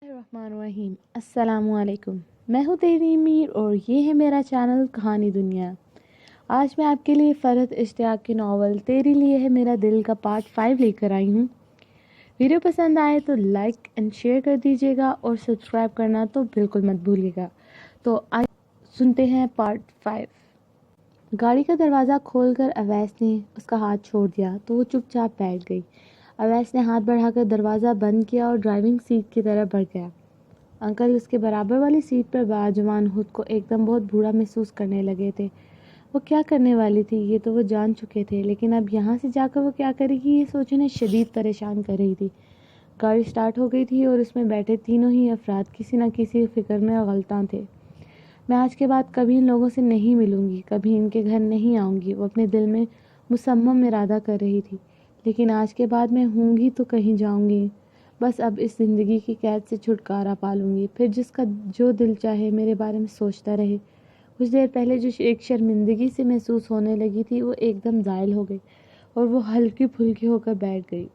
الرحمن الرحیم السلام علیکم. میں ہوں تیری میر اور یہ ہے میرا چینل کہانی دنیا. آج میں آپ کے لیے فرحت اشتیاق کی ناول تیرے لیے ہے میرا دل کا پارٹ 5 لے کر آئی ہوں. ویڈیو پسند آئے تو لائک اینڈ شیئر کر دیجیے گا اور سبسکرائب کرنا تو بالکل مت بھولیے گا. تو آئیے سنتے ہیں پارٹ 5. گاڑی کا دروازہ کھول کر اویس نے اس کا ہاتھ چھوڑ دیا تو وہ چپ چاپ بیٹھ گئی. اویس نے ہاتھ بڑھا کر دروازہ بند کیا اور ڈرائیونگ سیٹ کی طرف بڑھ گیا. انکل اس کے برابر والی سیٹ پر باجوان خود کو ایک دم بہت بوڑھا محسوس کرنے لگے تھے. وہ کیا کرنے والی تھی یہ تو وہ جان چکے تھے، لیکن اب یہاں سے جا کر وہ کیا کرے گی یہ سوچ انہیں شدید پریشان کر رہی تھی. گاڑی سٹارٹ ہو گئی تھی اور اس میں بیٹھے تینوں ہی افراد کسی نہ کسی فکر میں غلطاں تھے. میں آج کے بعد کبھی ان لوگوں سے نہیں ملوں گی، کبھی ان کے گھر نہیں آؤں گی، وہ اپنے دل میں مصمم ارادہ کر رہی تھی. لیکن آج کے بعد میں ہوں گی تو کہیں جاؤں گی. بس اب اس زندگی کی قید سے چھٹکارا پالوں گی، پھر جس کا جو دل چاہے میرے بارے میں سوچتا رہے. کچھ دیر پہلے جو ایک شرمندگی سے محسوس ہونے لگی تھی وہ ایک دم زائل ہو گئی اور وہ ہلکی پھلکی ہو کر بیٹھ گئی.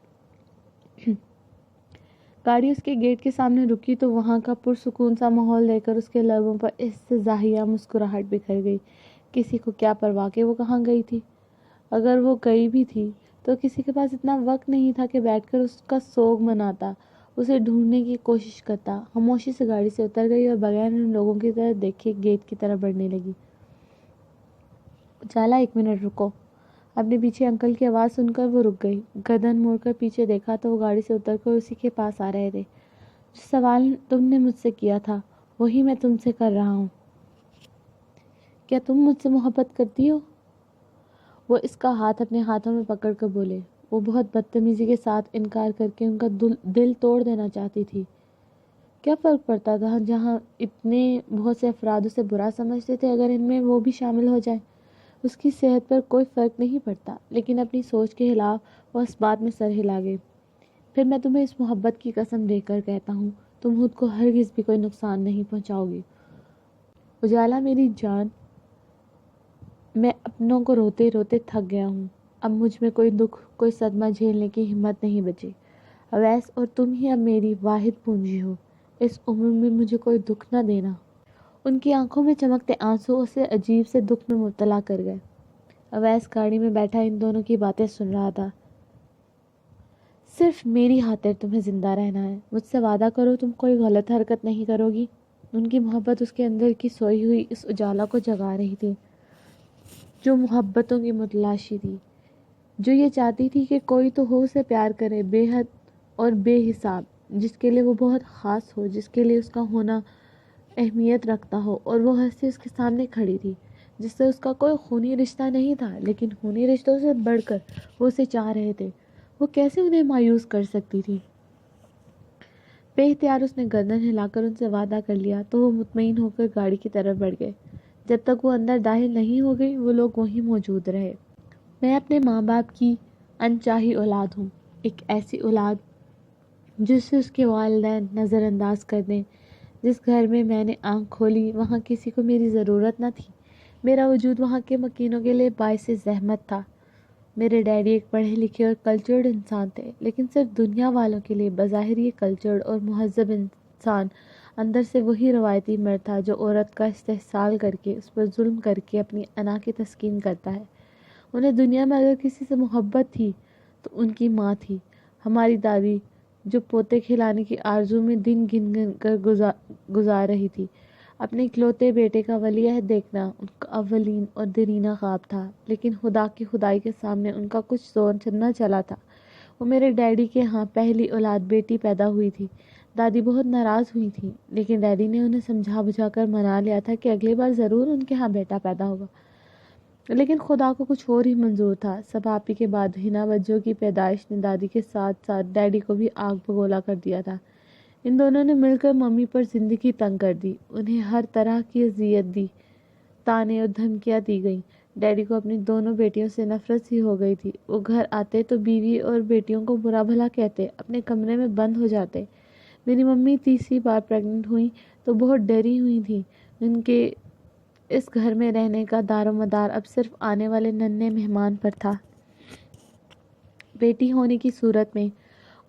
گاڑی اس کے گیٹ کے سامنے رکی تو وہاں کا پرسکون سا ماحول دیکھ کر اس کے لبوں پر استزاحیہ مسکراہٹ بکھر گئی. کسی کو کیا پرواہ کہ وہ کہاں گئی تھی؟ اگر وہ گئی بھی تھی تو کسی کے پاس اتنا وقت نہیں تھا کہ بیٹھ کر اس کا سوگ مناتا، اسے ڈھونڈنے کی کوشش کرتا. خاموشی سے گاڑی سے اتر گئی اور بغیر ان لوگوں کی طرف دیکھے گیٹ کی طرف بڑھنے لگی. اجالا 1 منٹ رکو. اپنے پیچھے انکل کی آواز سن کر وہ رک گئی. گردن موڑ کر پیچھے دیکھا تو وہ گاڑی سے اتر کر اسی کے پاس آ رہے تھے. جو سوال تم نے مجھ سے کیا تھا وہی میں تم سے کر رہا ہوں. کیا تم مجھ سے محبت کرتی ہو؟ وہ اس کا ہاتھ اپنے ہاتھوں میں پکڑ کر بولے. وہ بہت بدتمیزی کے ساتھ انکار کر کے ان کا دل توڑ دینا چاہتی تھی. کیا فرق پڑتا تھا جہاں اتنے بہت سے افراد اسے برا سمجھتے تھے اگر ان میں وہ بھی شامل ہو جائے؟ اس کی صحت پر کوئی فرق نہیں پڑتا، لیکن اپنی سوچ کے خلاف وہ اس بات میں سر ہلا گئی. پھر میں تمہیں اس محبت کی قسم دے کر کہتا ہوں تم خود کو ہرگز بھی کوئی نقصان نہیں پہنچاؤ گی. اجالا میری جان، میں اپنوں کو روتے روتے تھک گیا ہوں. اب مجھ میں کوئی دکھ، کوئی صدمہ جھیلنے کی ہمت نہیں بچی. اویس اور تم ہی اب میری واحد پونجی ہو. اس عمر میں مجھے کوئی دکھ نہ دینا. ان کی آنکھوں میں چمکتے آنسو اسے عجیب سے دکھ میں مبتلا کر گئے. اویس گاڑی میں بیٹھا ان دونوں کی باتیں سن رہا تھا. صرف میری خاطر تمہیں زندہ رہنا ہے. مجھ سے وعدہ کرو تم کوئی غلط حرکت نہیں کرو گی. ان کی محبت اس کے اندر کی سوئی ہوئی اس اجالا کو جگا رہی تھی جو محبتوں کی متلاشی تھی، جو یہ چاہتی تھی کہ کوئی تو ہو اسے پیار کرے بے حد اور بے حساب، جس کے لیے وہ بہت خاص ہو، جس کے لیے اس کا ہونا اہمیت رکھتا ہو. اور وہ ہستی اس کے سامنے کھڑی تھی جس سے اس کا کوئی خونی رشتہ نہیں تھا، لیکن خونی رشتوں سے بڑھ کر وہ اسے چاہ رہے تھے. وہ کیسے انہیں مایوس کر سکتی تھی؟ بے اختیار اس نے گردن ہلا کر ان سے وعدہ کر لیا تو وہ مطمئن ہو کر گاڑی کی طرف بڑھ گئے. جب تک وہ اندر داخل نہیں ہو گئی وہ لوگ وہیں موجود رہے. میں اپنے ماں باپ کی انچاہی اولاد ہوں، ایک ایسی اولاد جسے اس کے والدین نظر انداز کر دیں. جس گھر میں میں نے آنکھ کھولی وہاں کسی کو میری ضرورت نہ تھی. میرا وجود وہاں کے مکینوں کے لیے باعث زحمت تھا. میرے ڈیڈی ایک پڑھے لکھے اور کلچرڈ انسان تھے، لیکن صرف دنیا والوں کے لیے. بظاہر یہ کلچرڈ اور مہذب انسان اندر سے وہی روایتی مرد تھا جو عورت کا استحصال کر کے اس پر ظلم کر کے اپنی انا کی تسکین کرتا ہے. انہیں دنیا میں اگر کسی سے محبت تھی تو ان کی ماں تھی، ہماری دادی، جو پوتے کھلانے کی آرزو میں دن گن گن کر گزار رہی تھی. اپنے اکلوتے بیٹے کا ولیعہد دیکھنا ان کا اولین اور دیرینہ خواب تھا، لیکن خدا کی خدائی کے سامنے ان کا کچھ زور نہ چلا تھا. وہ میرے ڈیڈی کے ہاں پہلی اولاد بیٹی پیدا ہوئی تھی. دادی بہت ناراض ہوئی تھی، لیکن ڈیڈی نے انہیں سمجھا بجھا کر منا لیا تھا کہ اگلی بار ضرور ان کے ہاں بیٹا پیدا ہوگا. لیکن خدا کو کچھ اور ہی منظور تھا. سب آپی کے بعد ہنا بچوں کی پیدائش نے دادی کے ساتھ ساتھ ڈیڈی کو بھی آگ بگولا کر دیا تھا. ان دونوں نے مل کر ممی پر زندگی تنگ کر دی، انہیں ہر طرح کی اذیت دی، تانے اور دھمکیاں دی گئیں. ڈیڈی کو اپنی دونوں بیٹیوں سے نفرت سی ہو گئی تھی. وہ گھر آتے تو بیوی اور بیٹیوں کو برا بھلا کہتے، اپنے کمرے میں بند ہو جاتے. میری ممی تیسری بار پریگننٹ ہوئی تو بہت ڈری ہوئی تھی. ان کے اس گھر میں رہنے کا دار و مدار اب صرف آنے والے ننھے مہمان پر تھا. بیٹی ہونے کی صورت میں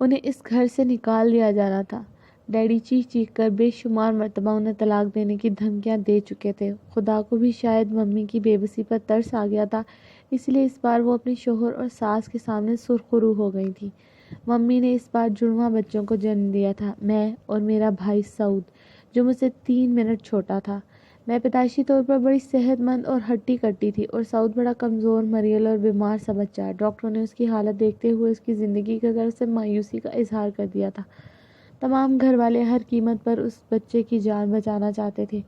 انہیں اس گھر سے نکال دیا جانا تھا. ڈیڈی چیخ چیخ کر بے شمار مرتبہ انہیں طلاق دینے کی دھمکیاں دے چکے تھے۔ خدا کو بھی شاید ممی کی بے بسی پر ترس آ گیا تھا، اس لیے اس بار وہ اپنے شوہر اور ساس کے سامنے سرخرو ہو گئی تھی۔ ممی نے اس بار جڑواں بچوں کو جنم دیا تھا، میں اور میرا بھائی سعود، جو مجھ سے 3 منٹ چھوٹا تھا۔ میں پیدائشی طور پر بڑی صحت مند اور ہٹی کٹی تھی اور سعود بڑا کمزور، مریل اور بیمار سا بچہ۔ ڈاکٹروں نے اس کی حالت دیکھتے ہوئے اس کی زندگی کی غرض سے مایوسی کا اظہار کر دیا تھا۔ تمام گھر والے ہر قیمت پر اس بچے کی جان بچانا چاہتے تھے۔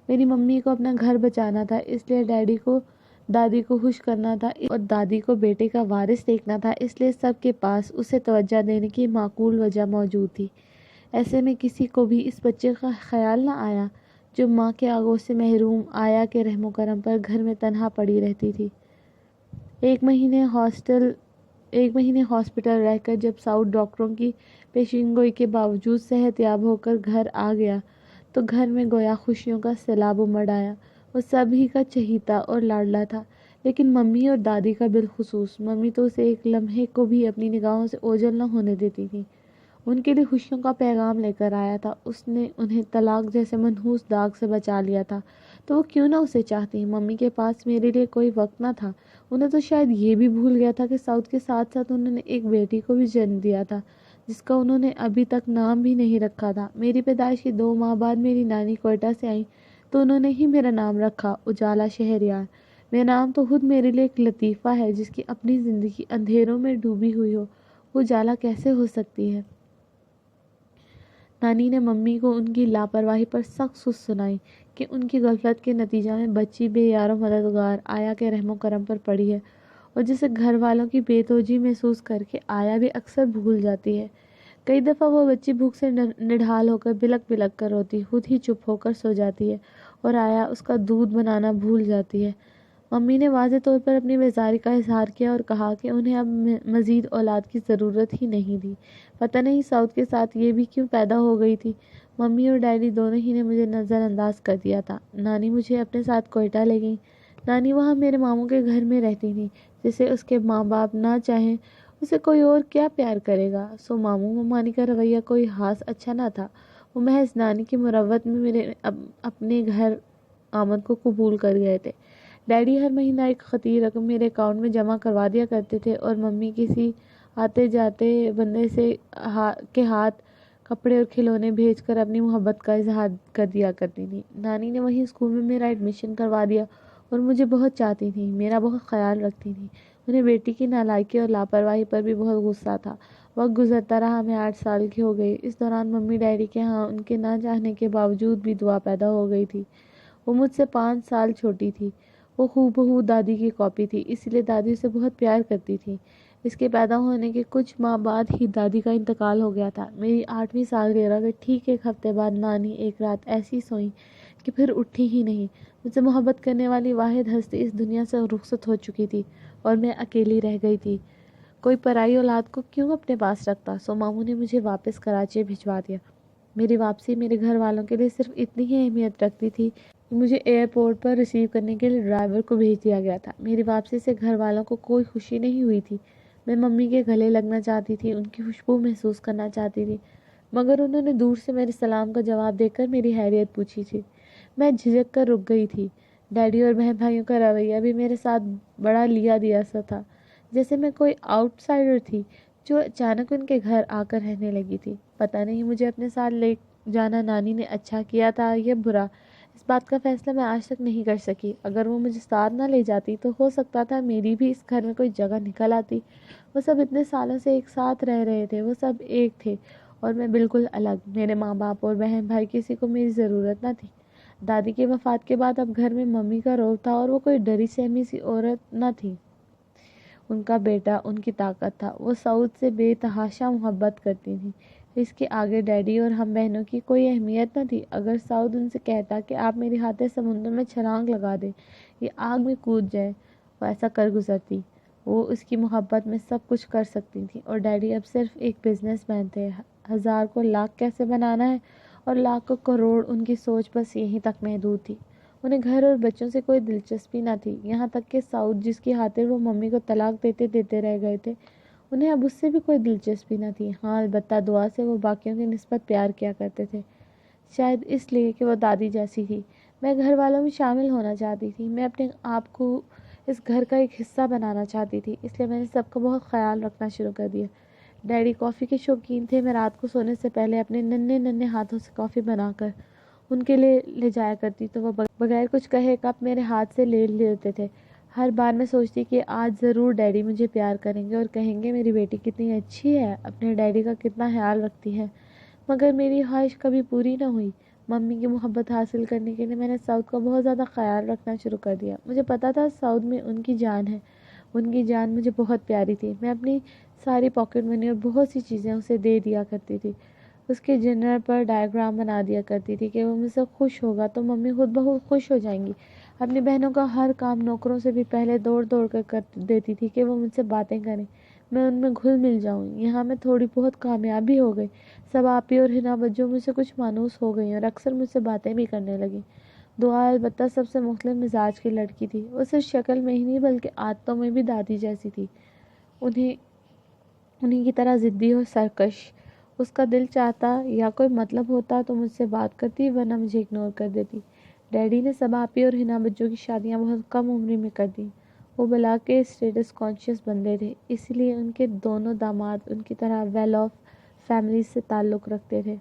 میری ممی کو اپنا گھر بچانا تھا، اس لیے ڈیڈی کو دادی کو خوش کرنا تھا اور دادی کو بیٹے کا وارث دیکھنا تھا، اس لیے سب کے پاس اسے توجہ دینے کی معقول وجہ موجود تھی۔ ایسے میں کسی کو بھی اس بچے کا خیال نہ آیا جو ماں کے آگوش سے محروم، آیا کے رحم و کرم پر گھر میں تنہا پڑی رہتی تھی۔ ایک مہینے ہاسپٹل رہ کر جب سعود ڈاکٹروں کی پیشین گوئی کے باوجود صحت یاب ہو کر گھر آ گیا تو گھر میں گویا خوشیوں کا سیلاب امڑ آیا۔ وہ سبھی کا چہیتا اور لاڈلا تھا، لیکن ممی اور دادی کا بالخصوص۔ ممی تو اسے ایک لمحے کو بھی اپنی نگاہوں سے اوجھل نہ ہونے دیتی تھی۔ ان کے لیے خوشیوں کا پیغام لے کر آیا تھا۔ اس نے انہیں طلاق جیسے منحوس داغ سے بچا لیا تھا، تو وہ کیوں نہ اسے چاہتی۔ ممی کے پاس میرے لیے کوئی وقت نہ تھا۔ انہیں تو شاید یہ بھی بھول گیا تھا کہ سعود کے ساتھ ساتھ انہوں نے ایک بیٹی کو بھی جنم دیا تھا، جس کا انہوں نے ابھی تک نام بھی نہیں رکھا تھا۔ میری پیدائش کے 2 ماہ بعد میری نانی کوئٹہ سے آئیں تو انہوں نے ہی میرا نام رکھا، اجالا شہریار۔ میرا نام تو خود میرے لیے ایک لطیفہ ہے، جس کی اپنی زندگی اندھیروں میں ڈوبی ہوئی ہو، وہ اجالا کیسے ہو سکتی ہے؟ نانی نے ممی کو ان کی لاپرواہی پر سخت سست سنائی کہ ان کی غفلت کے نتیجہ میں بچی بے یار و مددگار آیا کے رحم و کرم پر پڑی ہے، اور جسے گھر والوں کی بے توجہی محسوس کر کے آیا بھی اکثر بھول جاتی ہے۔ کئی دفعہ وہ بچی بھوک سے نڈھال ہو کر بلک بلک کر روتی، خود ہی چپ ہو کر سو جاتی ہے اور آیا اس کا دودھ بنانا بھول جاتی ہے۔ ممی نے واضح طور پر اپنی بیزاری کا اظہار کیا اور کہا کہ انہیں اب مزید اولاد کی ضرورت ہی نہیں تھی۔ پتہ نہیں سعود کے ساتھ یہ بھی کیوں پیدا ہو گئی تھی۔ ممی اور ڈیڈی دونوں ہی نے مجھے نظر انداز کر دیا تھا۔ نانی مجھے اپنے ساتھ کوئٹہ لے گئیں۔ نانی وہاں میرے ماموں کے گھر میں رہتی تھیں۔ جسے اس کے ماں باپ نہ چاہیں اسے کوئی اور کیا پیار کرے گا؟ سو ماموں ممانی کا رویہ کوئی خاص اچھا نہ تھا۔ وہ محض نانی کی مروت میں میرے اپنے گھر آمد کو قبول کر گئے تھے۔ ڈیڈی ہر مہینہ ایک خطیر رقم میرے اکاؤنٹ میں جمع کروا دیا کرتے تھے اور ممی کسی آتے جاتے بندے سے کے ہاتھ کپڑے اور کھلونے بھیج کر اپنی محبت کا اظہار کر دیا کرتی تھی۔ نانی نے وہیں اسکول میں میرا ایڈمیشن کروا دیا اور مجھے بہت چاہتی تھیں، میرا بہت خیال رکھتی تھیں۔ انہیں بیٹی کی نالائکی اور لاپرواہی پر بھی بہت غصہ تھا۔ وقت گزرتا رہا، میں 8 سال کی ہو گئی۔ اس دوران ممی ڈیڈی کے ہاں ان کے نہ چاہنے کے باوجود بھی دعا پیدا ہو گئی تھی۔ وہ مجھ سے 5 سال چھوٹی تھی۔ وہ ہو بہو دادی کی کاپی تھی، اس لیے دادی اسے بہت پیار کرتی تھی۔ اس کے پیدا ہونے کے کچھ ماہ بعد ہی دادی کا انتقال ہو گیا تھا۔ میری 8ویں سالگرہ کے ٹھیک 1 ہفتے بعد نانی ایک رات ایسی سوئیں کہ پھر اٹھی ہی نہیں۔ مجھ سے محبت کرنے والی واحد ہستی اس دنیا سے رخصت ہو چکی تھی اور میں اکیلی رہ گئی تھی۔ کوئی پرائی اولاد کو کیوں اپنے پاس رکھتا؟ سو ماموں نے مجھے واپس کراچی بھجوا دیا۔ میری واپسی میرے گھر والوں کے لیے صرف اتنی ہی اہمیت رکھتی تھی کہ مجھے ایئرپورٹ پر ریسیو کرنے کے لیے ڈرائیور کو بھیج دیا گیا تھا۔ میری واپسی سے گھر والوں کو کوئی خوشی نہیں ہوئی تھی۔ میں ممی کے گلے لگنا چاہتی تھی، ان کی خوشبو محسوس کرنا چاہتی تھی، مگر انہوں نے دور سے میرے سلام کا جواب دے کر میری خیریت پوچھی تھی۔ میں جھجک کر رک گئی تھی۔ ڈیڈی اور بہن بھائیوں کا رویہ بھی میرے ساتھ بڑا لیا دیا سا تھا، جیسے میں کوئی آؤٹ سائڈر تھی جو اچانک ان کے گھر آ کر رہنے لگی تھی۔ پتہ نہیں مجھے اپنے ساتھ لے جانا نانی نے اچھا کیا تھا یا برا، اس بات کا فیصلہ میں آج تک نہیں کر سکی۔ اگر وہ مجھے ساتھ نہ لے جاتی تو ہو سکتا تھا میری بھی اس گھر میں کوئی جگہ نکل آتی۔ وہ سب اتنے سالوں سے ایک ساتھ رہ رہے تھے، وہ سب ایک تھے اور میں بالکل الگ۔ میرے ماں باپ اور بہن بھائی، کسی کو میری ضرورت نہ تھی۔ دادی کے وفات کے بعد اب گھر میں ممی کا رعب تھا اور وہ کوئی ڈری سہمی سی عورت نہ تھی۔ ان کا بیٹا ان کی طاقت تھا۔ وہ سعود سے بے تحاشا محبت کرتی تھیں۔ اس کے آگے ڈیڈی اور ہم بہنوں کی کوئی اہمیت نہ تھی۔ اگر سعود ان سے کہتا کہ آپ میری خاطر سمندر میں چھلانگ لگا دیں یا آگ میں کود جائیں، وہ ایسا کر گزرتی۔ وہ اس کی محبت میں سب کچھ کر سکتی تھیں۔ اور ڈیڈی اب صرف ایک بزنس مین تھے۔ 1000 کو لاکھ کیسے بنانا ہے اور لاکھ کو کروڑ، ان کی سوچ بس یہیں تک محدود تھی۔ انہیں گھر اور بچوں سے کوئی دلچسپی نہ تھی، یہاں تک کہ سعود، جس کی خاطر وہ ممی کو طلاق دیتے رہ گئے تھے، انہیں اب اس سے بھی کوئی دلچسپی نہ تھی. ہاں البتہ دعا سے وہ باقیوں کی نسبت پیار کیا کرتے تھے، شاید اس لیے کہ وہ دادی جیسی تھی. میں گھر والوں میں شامل ہونا چاہتی تھی، میں اپنے آپ کو اس گھر کا ایک حصہ بنانا چاہتی تھی. اس لیے میں نے سب کا بہت خیال رکھنا شروع کر دیا. ڈیڈی کافی کے شوقین تھے. میں رات کو سونے سے پہلے اپنے ننھے ننھے ہاتھوں سے کافی بنا کر ان کے لیے لے جایا کرتی تو وہ بغیر کچھ کہے کپ میرے ہاتھ سے لے لیتے تھے. ہر بار میں سوچتی کہ آج ضرور ڈیڈی مجھے پیار کریں گے اور کہیں گے میری بیٹی کتنی اچھی ہے، اپنے ڈیڈی کا کتنا خیال رکھتی ہے. مگر میری خواہش کبھی پوری نہ ہوئی. ممی کی محبت حاصل کرنے کے لیے میں نے سعود کا بہت زیادہ خیال رکھنا شروع کر دیا. مجھے پتا تھا سعود میں ان کی جان ہے. ان کی جان مجھے بہت پیاری تھی. میں اپنی ساری پاکٹ منی اور بہت سی چیزیں اسے دے دیا کرتی تھی. اس کے ڈنر پر ڈائیگرام بنا دیا کرتی تھی کہ وہ مجھ سے خوش ہوگا تو ممی خود بہت خوش ہو جائیں گی. اپنی بہنوں کا ہر کام نوکروں سے بھی پہلے دوڑ کر دیتی تھی کہ وہ مجھ سے باتیں کریں، میں ان میں گھل مل جاؤں. یہاں میں تھوڑی بہت کامیابی ہو گئی. سب آپی اور ہنا بجو مجھ سے کچھ مانوس ہو گئی اور اکثر مجھ سے باتیں بھی کرنے لگی. دعا البتہ سب سے مختلف مزاج کی لڑکی تھی. وہ صرف شکل میں ہی نہیں بلکہ عادتوں میں بھی دادی جیسی تھی، انہیں کی طرح ضدی اور سرکش. اس کا دل چاہتا یا کوئی مطلب ہوتا تو مجھ سے بات کرتی، ورنہ مجھے اگنور کر دیتی. ڈیڈی نے سب آپی اور ہنا بجو کی شادیاں بہت کم عمری میں کر دیں. وہ بلا کے اسٹیٹس کانشیس بندے تھے، اس لیے ان کے دونوں داماد ان کی طرح ویل آف فیملی سے تعلق رکھتے تھے.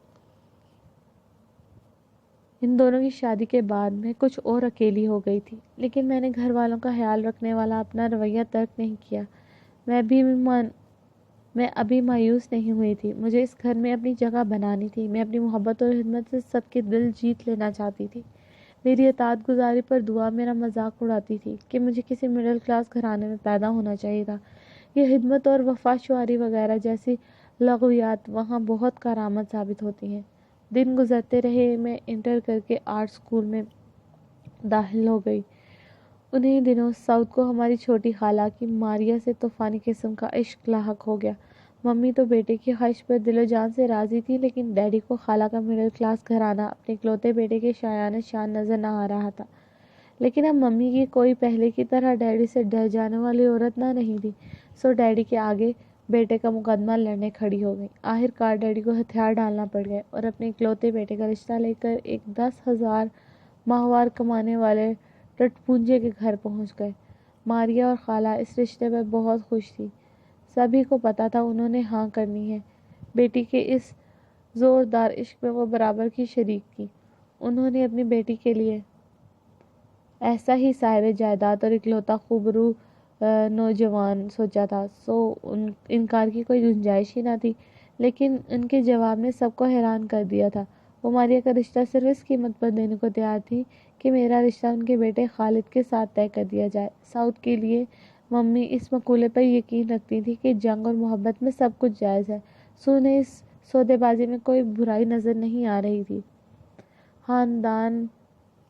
ان دونوں کی شادی کے بعد میں کچھ اور اکیلی ہو گئی تھی، لیکن میں نے گھر والوں کا خیال رکھنے والا اپنا رویہ ترک نہیں کیا. میں ابھی مایوس نہیں ہوئی تھی. مجھے اس گھر میں اپنی جگہ بنانی تھی. میں اپنی محبت اور خدمت سے سب کے دل جیت لینا چاہتی تھی. میری اطاعت گزاری پر دعا میرا مذاق اڑاتی تھی کہ مجھے کسی مڈل کلاس گھرانے میں پیدا ہونا چاہیے تھا. یہ خدمت اور وفا شعاری وغیرہ جیسی لغویات وہاں بہت کارآمد ثابت ہوتی ہیں. دن گزرتے رہے. میں انٹر کر کے آرٹ اسکول میں داخل ہو گئی. انہی دنوں سعود کو ہماری چھوٹی خالہ کی ماریا سے طوفانی قسم کا عشق لاحق ہو گیا. ممی تو بیٹے کی خواہش پر دل و جان سے راضی تھی، لیکن ڈیڈی کو خالہ کا مڈل کلاس گھرانہ اپنے اکلوتے بیٹے کے شایان شان نظر نہ آ رہا تھا. لیکن اب ممی کی کوئی پہلے کی طرح ڈیڈی سے ڈر جانے والی عورت نہ نہیں تھی. سو ڈیڈی کے آگے بیٹے کا مقدمہ لڑنے کھڑی ہو گئی. آخرکار ڈیڈی کو ہتھیار ڈالنا پڑ گئے اور اپنے اکلوتے بیٹے کا رشتہ لے کر ایک 10,000 ماہوار کمانے والے ٹٹپونجے کے گھر پہنچ گئے. ماریا اور خالہ اس رشتے پر بہت خوش تھی. سبھی کو پتا تھا انہوں نے ہاں کرنی ہے. بیٹی کے اس زوردار عشق میں وہ برابر کی شریک تھی. انہوں نے اپنی بیٹی کے لیے ایسا ہی صاحب جائیداد اور اکلوتا خوبرو نوجوان سوچا تھا. سو انکار کی کوئی گنجائش ہی نہ تھی. لیکن ان کے جواب نے سب کو حیران کر دیا تھا. وہ ماریا کا رشتہ صرف اس قیمت پر دینے کو تیار تھی کہ میرا رشتہ ان کے بیٹے خالد کے ساتھ طے کر دیا جائے. سعود کے لیے ممی اس مقولے پر یقین رکھتی تھی کہ جنگ اور محبت میں سب کچھ جائز ہے. سو انہیں اس سودے بازی میں کوئی برائی نظر نہیں آ رہی تھی. خاندان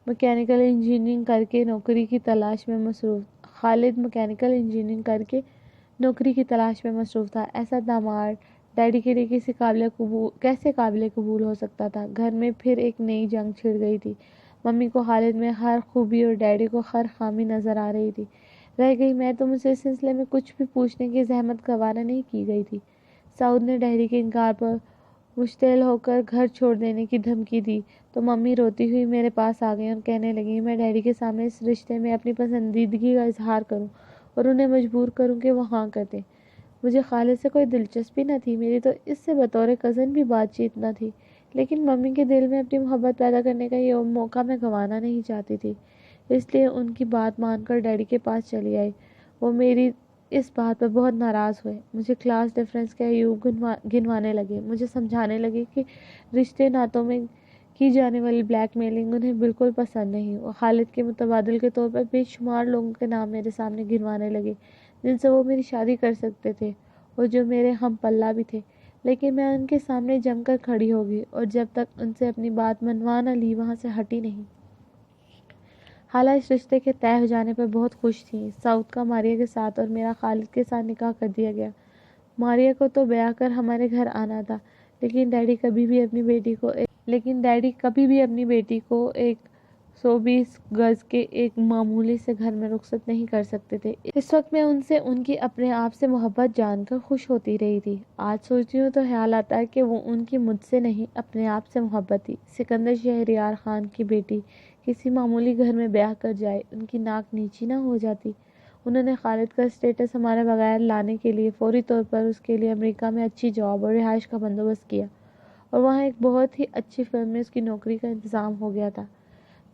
میکینیکل انجینئرنگ کر کے نوکری کی تلاش میں مصروف خالد میکینیکل انجینئرنگ کر کے نوکری کی تلاش میں مصروف تھا. ایسا داماد ڈیڈی کے لیے کیسے قابل قبول ہو سکتا تھا؟ گھر میں پھر ایک نئی جنگ چھڑ گئی تھی. ممی کو خالد میں ہر خوبی اور ڈیڈی کو ہر خامی نظر آ رہی تھی. رہ گئی میں تو مجھ سے اس سلسلے میں کچھ بھی پوچھنے کی زحمت گوارا نہیں کی گئی تھی. سعود نے ڈیڈی کے انکار پر مشتعل ہو کر گھر چھوڑ دینے کی دھمکی دی تو ممی روتی ہوئی میرے پاس آ گئی اور کہنے لگی میں ڈیڈی کے سامنے اس رشتے میں اپنی پسندیدگی کا اظہار کروں اور انہیں مجبور کروں کہ وہ ہاں کر دیں. مجھے خالد سے کوئی دلچسپی نہ تھی. میری تو اس سے بطور کزن بھی بات چیت نہ تھی، لیکن ممی کے دل میں اپنی محبت پیدا کرنے کا یہ موقع میں گنوانا نہیں چاہتی تھی. اس لیے ان کی بات مان کر ڈیڈی کے پاس چلی آئی. وہ میری اس بات پر بہت ناراض ہوئے. مجھے کلاس ڈفرینس کے عیوب گنوانے لگے. مجھے سمجھانے لگے کہ رشتے ناتوں میں کی جانے والی بلیک میلنگ انہیں بالکل پسند نہیں. وہ خالد کے متبادل کے طور پر بے شمار لوگوں کے نام میرے سامنے گنوانے لگے جن سے وہ میری شادی کر سکتے تھے اور جو میرے ہم پلہ بھی تھے. لیکن میں ان کے سامنے جم کر کھڑی ہو گئی اور جب تک ان سے اپنی بات منوا نہ لی وہاں سے ہٹی نہیں. خالہ اس رشتے کے طے ہو جانے پر بہت خوش تھیں. سعود کا ماریا کے ساتھ اور میرا خالد کے ساتھ نکاح کر دیا گیا. ماریا کو تو بیاہ کر ہمارے گھر آنا تھا، لیکن ڈیڈی کبھی بھی اپنی بیٹی کو ایک 120 گز کے ایک معمولی سے گھر میں رخصت نہیں کر سکتے تھے۔ اس وقت میں ان سے ان کی اپنے آپ سے محبت جان کر خوش ہوتی رہی تھی۔ آج سوچتی ہوں تو خیال آتا ہے کہ وہ ان کی مجھ سے نہیں اپنے آپ سے محبت تھی۔ سکندر شہریار خان کی بیٹی کسی معمولی گھر میں بیاہ کر جائے، ان کی ناک نیچی نہ ہو جاتی؟ انہوں نے خالد کا اسٹیٹس ہمارے بغیر لانے کے لیے فوری طور پر اس کے لیے امریکہ میں اچھی جاب اور رہائش کا بندوبست کیا، اور وہاں ایک بہت ہی اچھی فرم میں اس کی نوکری کا انتظام ہو گیا تھا۔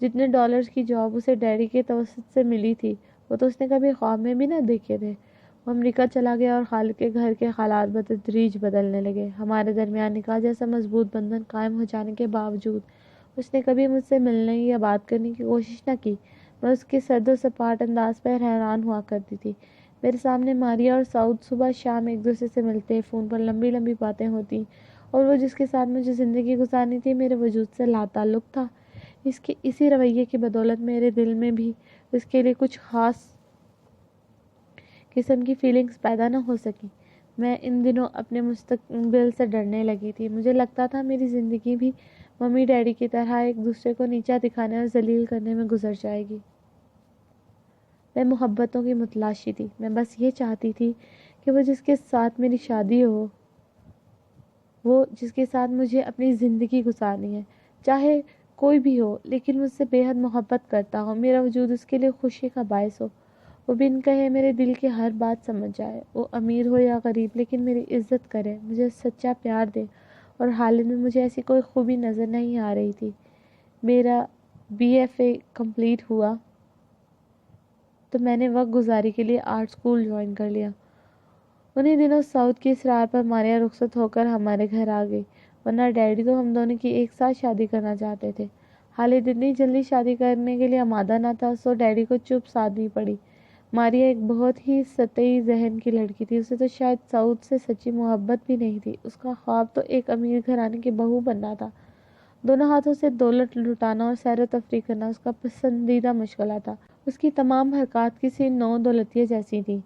جتنے ڈالرز کی جاب اسے ڈیڈی کے توسط سے ملی تھی، وہ تو اس نے کبھی خواب میں بھی نہ دیکھے تھے۔ وہ امریکہ چلا گیا اور خالد کے گھر کے حالات بتدریج بدلنے لگے۔ ہمارے درمیان نکاح جیسا مضبوط بندھن قائم ہو جانے کے باوجود اس نے کبھی مجھ سے ملنے یا بات کرنے کی کوشش نہ کی۔ میں اس کے سرد و سپاٹ انداز پر حیران ہوا کرتی تھی۔ میرے سامنے ماریا اور سعود صبح شام ایک دوسرے سے ملتے، فون پر لمبی لمبی باتیں ہوتی، اور وہ جس کے ساتھ مجھے زندگی گزارنی تھی میرے وجود سے لا تعلق تھا۔ اسی رویے کی بدولت میرے دل میں بھی اس کے لیے کچھ خاص قسم کی فیلنگز پیدا نہ ہو سکی۔ میں ان دنوں اپنے مستقبل سے ڈرنے لگی تھی۔ مجھے لگتا تھا میری زندگی بھی ممی ڈیڈی کی طرح ایک دوسرے کو نیچا دکھانے اور ذلیل کرنے میں گزر جائے گی۔ میں محبتوں کی متلاشی تھی۔ میں بس یہ چاہتی تھی کہ وہ جس کے ساتھ میری شادی ہو، وہ جس کے ساتھ مجھے اپنی زندگی گزارنی ہے، چاہے کوئی بھی ہو، لیکن مجھ سے بے حد محبت کرتا ہو، میرا وجود اس کے لیے خوشی کا باعث ہو، وہ بن کہے میرے دل کی ہر بات سمجھ جائے، وہ امیر ہو یا غریب لیکن میری عزت کرے، مجھے سچا پیار دے۔ اور حالت میں مجھے ایسی کوئی خوبی نظر نہیں آ رہی تھی۔ میرا BFA کمپلیٹ ہوا تو میں نے وقت گزاری کے لیے آرٹ سکول جوائن کر لیا۔ انہی دنوں سعود کی اصرار پر ماریا رخصت ہو کر ہمارے گھر آ گئی، ورنہ ڈیڈی تو ہم دونوں کی ایک ساتھ شادی کرنا چاہتے تھے۔ خالد اتنی جلدی شادی کرنے کے لیے آمادہ نہ تھا، سو ڈیڈی کو چپ سادھنی پڑی۔ ماریا ایک بہت ہی سطحی ذہن کی لڑکی تھی، اسے تو شاید سعود سے سچی محبت بھی نہیں تھی۔ اس کا خواب تو ایک امیر گھرانے کی بہو بننا تھا۔ دونوں ہاتھوں سے دولت لٹانا اور سیر و تفریح کرنا اس کا پسندیدہ مشغلہ تھا۔ اس کی تمام حرکات کسی نو دولتیے جیسی تھیں۔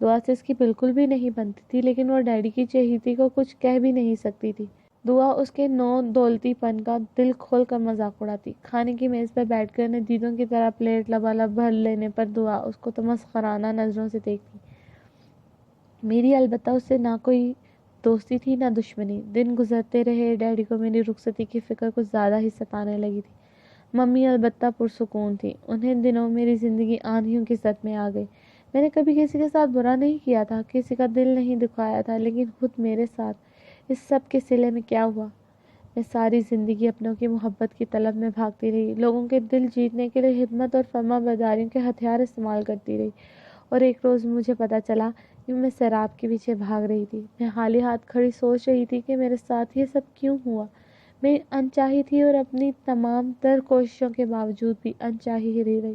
دعا سے اس کی بالکل بھی نہیں بنتی تھی، لیکن وہ ڈیڈی کی چہیتی کو کچھ کہہ بھی نہیں سکتی تھی۔ دعا اس کے نو دولتی پن کا دل کھول کر مذاق اڑاتی۔ کھانے کی میز پر بیٹھ کر ندیدوں کی طرح پلیٹ لبالب بھر لینے پر دعا اس کو تمسخرانہ نظروں سے دیکھتی۔ میری البتہ اس سے نہ کوئی دوستی تھی نہ دشمنی۔ دن گزرتے رہے، ڈیڈی کو میری رخصتی کی فکر کچھ زیادہ ہی ستانے لگی تھی۔ ممی البتہ پرسکون تھی۔ انہیں دنوں میری زندگی آندھیوں کی زد میں آ گئی۔ میں نے کبھی کسی کے ساتھ برا نہیں کیا تھا، کسی کا دل نہیں دکھایا تھا، لیکن خود میرے ساتھ اس سب کے صلے میں کیا ہوا؟ میں ساری زندگی اپنوں کی محبت کی طلب میں بھاگتی رہی، لوگوں کے دل جیتنے کے لیے خدمت اور فرما برداریوں کے ہتھیار استعمال کرتی رہی، اور ایک روز مجھے پتہ چلا کہ میں سیراب کے پیچھے بھاگ رہی تھی۔ میں خالی ہاتھ کھڑی سوچ رہی تھی کہ میرے ساتھ یہ سب کیوں ہوا۔ میں انچاہی تھی اور اپنی تمام تر کوششوں کے باوجود بھی انچاہی ہی رہی۔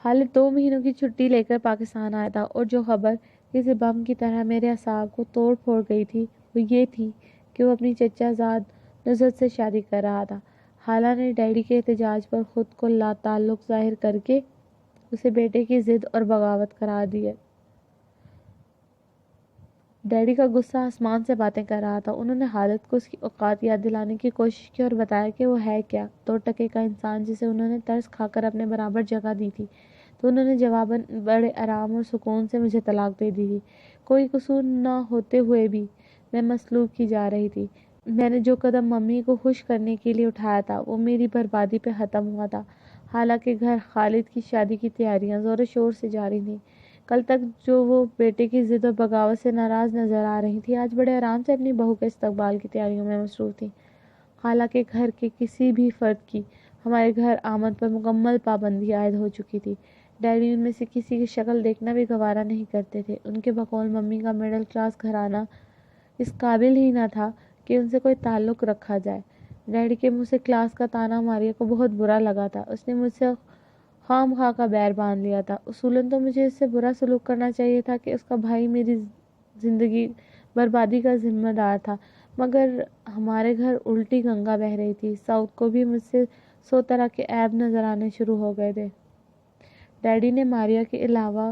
خالد 2 مہینوں کی چھٹی لے کر پاکستان آیا تھا، اور جو خبر کسی بم کی طرح میرے اعصاب کو توڑ پھوڑ گئی تھی وہ یہ تھی کہ وہ اپنی چچا زاد نصرت سے شادی کر رہا تھا۔ خالہ نے ڈیڈی کے احتجاج پر خود کو لا تعلق ظاہر کر کے اسے بیٹے کی ضد اور بغاوت قرار دیا۔ ڈیڈی کا غصہ آسمان سے باتیں کر رہا تھا۔ انہوں نے خالد کو اس کی اوقات یاد دلانے کی کوشش کی اور بتایا کہ وہ ہے کیا، 2 ٹکے کا انسان جسے انہوں نے ترس کھا کر اپنے برابر جگہ دی تھی۔ تو انہوں نے جواباً بڑے آرام اور سکون سے مجھے طلاق دے دی تھی۔ کوئی قصور نہ ہوتے ہوئے بھی میں مسلوب کی جا رہی تھی۔ میں نے جو قدم ممی کو خوش کرنے کے لیے اٹھایا تھا وہ میری بربادی پہ ختم ہوا تھا۔ حالانکہ گھر خالد کی شادی کی تیاریاں زور و شور سے جاری تھیں۔ کل تک جو وہ بیٹے کی ضد اور بغاوت سے ناراض نظر آ رہی تھی، آج بڑے آرام سے اپنی بہو کے استقبال کی تیاریوں میں مصروف تھیں۔ خالہ کے گھر کے کسی بھی فرد کی ہمارے گھر آمد پر مکمل پابندی عائد ہو چکی تھی۔ ڈیڈی ان میں سے کسی کی شکل دیکھنا بھی گوارا نہیں کرتے تھے۔ ان کے بقول ممی کا مڈل کلاس گھرانہ اس قابل ہی نہ تھا کہ ان سے کوئی تعلق رکھا جائے۔ ڈیڈی کے منہ سے کلاس کا طعنہ ماریا کو بہت برا لگا تھا۔ اس نے مجھ سے خام خواہ کا بیر باندھ لیا تھا۔ اصولاً تو مجھے اس سے برا سلوک کرنا چاہیے تھا کہ اس کا بھائی میری زندگی بربادی کا ذمہ دار تھا، مگر ہمارے گھر الٹی گنگا بہہ رہی تھی۔ سعود کو بھی مجھ سے 100 طرح کے عیب نظر آنے شروع ہو گئے تھے۔ ڈیڈی نے ماریا کے علاوہ